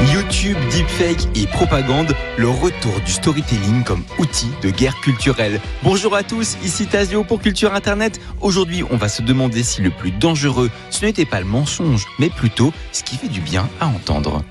YouTube, deepfake et propagande, le retour du storytelling comme outil de guerre culturelle. Bonjour à tous, ici Tazio pour Culture Internet. Aujourd'hui, on va se demander si le plus dangereux, ce n'était pas le mensonge, mais plutôt ce qui fait du bien à entendre.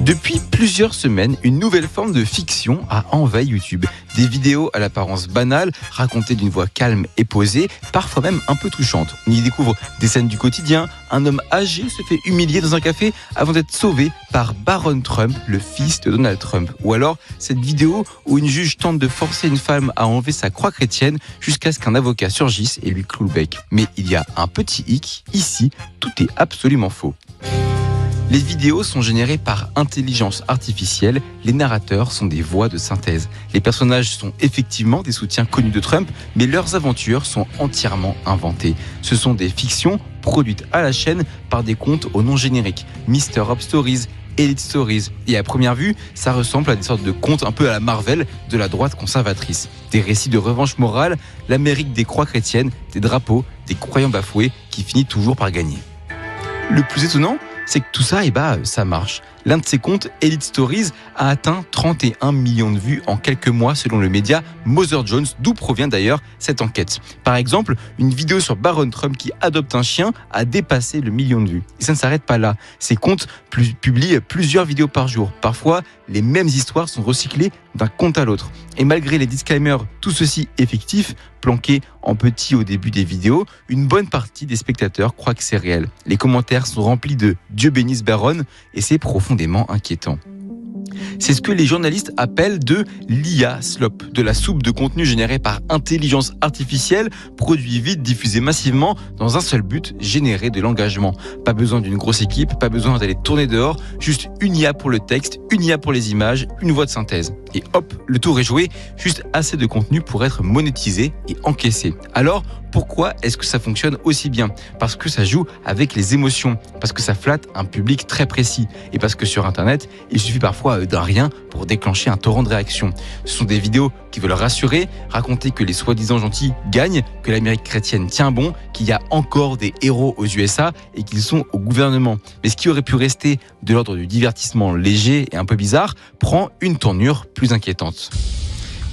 Depuis plusieurs semaines, une nouvelle forme de fiction a envahi YouTube. Des vidéos à l'apparence banale, racontées d'une voix calme et posée, parfois même un peu touchante. On y découvre des scènes du quotidien. Un homme âgé se fait humilier dans un café avant d'être sauvé par Barron Trump, le fils de Donald Trump. Ou alors, cette vidéo où une juge tente de forcer une femme à enlever sa croix chrétienne jusqu'à ce qu'un avocat surgisse et lui cloue le bec. Mais il y a un petit hic, ici, tout est absolument faux. Les vidéos sont générées par intelligence artificielle, les narrateurs sont des voix de synthèse. Les personnages sont effectivement des soutiens connus de Trump, mais leurs aventures sont entièrement inventées. Ce sont des fictions produites à la chaîne par des comptes au nom générique, Mr. Up Stories, Elite Stories. Et à première vue, ça ressemble à des sortes de contes un peu à la Marvel de la droite conservatrice. Des récits de revanche morale, l'Amérique des croix chrétiennes, des drapeaux, des croyants bafoués qui finit toujours par gagner. Le plus étonnant, c'est que tout ça, ça marche. L'un de ces comptes, Elite Stories, a atteint 31 millions de vues en quelques mois selon le média Mother Jones, d'où provient d'ailleurs cette enquête. Par exemple, une vidéo sur Barron Trump qui adopte un chien a dépassé le million de vues. Et ça ne s'arrête pas là. Ces comptes publient plusieurs vidéos par jour. Parfois, les mêmes histoires sont recyclées d'un compte à l'autre. Et malgré les disclaimers, tout ceci est fictif, planqué en petit au début des vidéos, une bonne partie des spectateurs croient que c'est réel. Les commentaires sont remplis de « Dieu bénisse Barron » et c'est profondément inquiétant. C'est ce que les journalistes appellent de l'IA slop, de la soupe de contenu générée par intelligence artificielle, produit vite, diffusé massivement, dans un seul but, générer de l'engagement. Pas besoin d'une grosse équipe, pas besoin d'aller tourner dehors, juste une IA pour le texte, une IA pour les images, une voix de synthèse. Et hop, le tour est joué, juste assez de contenu pour être monétisé et encaissé. Alors, pourquoi est-ce que ça fonctionne aussi bien ? Parce que ça joue avec les émotions, parce que ça flatte un public très précis, et parce que sur Internet, il suffit parfois d'un rien pour déclencher un torrent de réactions. Ce sont des vidéos qui veulent rassurer, raconter que les soi-disant gentils gagnent, que l'Amérique chrétienne tient bon, qu'il y a encore des héros aux USA et qu'ils sont au gouvernement. Mais ce qui aurait pu rester de l'ordre du divertissement léger et un peu bizarre prend une tournure plus inquiétante.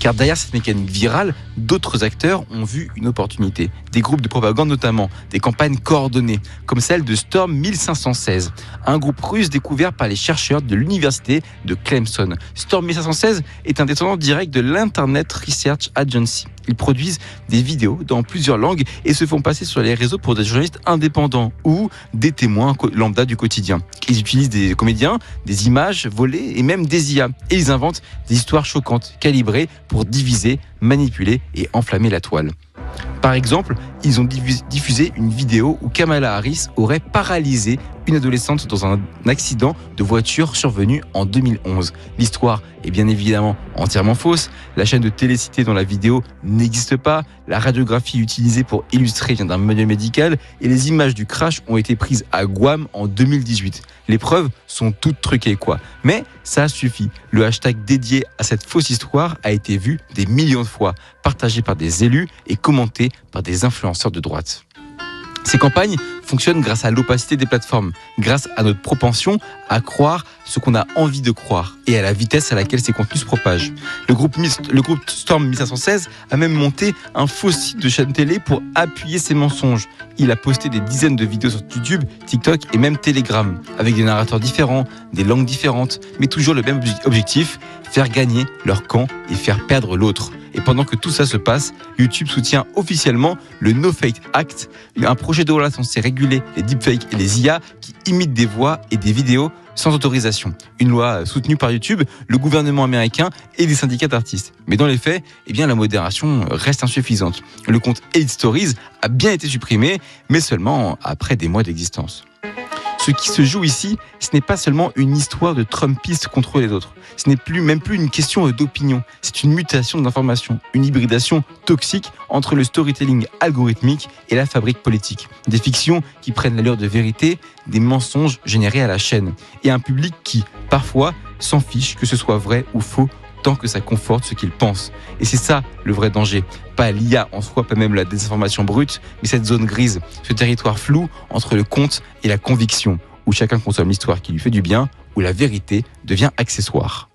Car derrière cette mécanique virale, d'autres acteurs ont vu une opportunité. Des groupes de propagande notamment, des campagnes coordonnées, comme celle de Storm 1516, un groupe russe découvert par les chercheurs de l'université de Clemson. Storm 1516 est un descendant direct de l'Internet Research Agency. Ils produisent des vidéos dans plusieurs langues et se font passer sur les réseaux pour des journalistes indépendants ou des témoins lambda du quotidien. Ils utilisent des comédiens, des images volées et même des IA. Et ils inventent des histoires choquantes, calibrées pour diviser, manipuler et enflammer la toile. Par exemple, ils ont diffusé une vidéo où Kamala Harris aurait paralysé une adolescente dans un accident de voiture survenu en 2011. L'histoire est bien évidemment entièrement fausse. La chaîne de télé citée dans la vidéo n'existe pas. La radiographie utilisée pour illustrer vient d'un manuel médical et les images du crash ont été prises à Guam en 2018. Les preuves sont toutes truquées quoi. Mais ça suffit. Le hashtag dédié à cette fausse histoire a été vu des millions de fois, partagé par des élus et commenté par des influenceurs de droite. Ces campagnes fonctionnent grâce à l'opacité des plateformes, grâce à notre propension à croire ce qu'on a envie de croire et à la vitesse à laquelle ces contenus se propagent. Le groupe Storm 1516 a même monté un faux site de chaîne télé pour appuyer ses mensonges. Il a posté des dizaines de vidéos sur YouTube, TikTok et même Telegram, avec des narrateurs différents, des langues différentes, mais toujours le même objectif, faire gagner leur camp et faire perdre l'autre. Et pendant que tout ça se passe, YouTube soutient officiellement le No Fake Act, un projet de loi censé réguler les deepfakes et les IA qui imitent des voix et des vidéos sans autorisation. Une loi soutenue par YouTube, le gouvernement américain et des syndicats d'artistes. Mais dans les faits, la modération reste insuffisante. Le compte Elite Stories a bien été supprimé, mais seulement après des mois d'existence. Ce qui se joue ici, ce n'est pas seulement une histoire de Trumpistes contre les autres. Ce n'est même plus une question d'opinion. C'est une mutation d'information, une hybridation toxique entre le storytelling algorithmique et la fabrique politique. Des fictions qui prennent l'allure de vérité, des mensonges générés à la chaîne. Et un public qui, parfois, s'en fiche que ce soit vrai ou faux, tant que ça conforte ce qu'ils pensent. Et c'est ça le vrai danger. Pas l'IA en soi, pas même la désinformation brute, mais cette zone grise, ce territoire flou entre le conte et la conviction, où chacun consomme l'histoire qui lui fait du bien, où la vérité devient accessoire.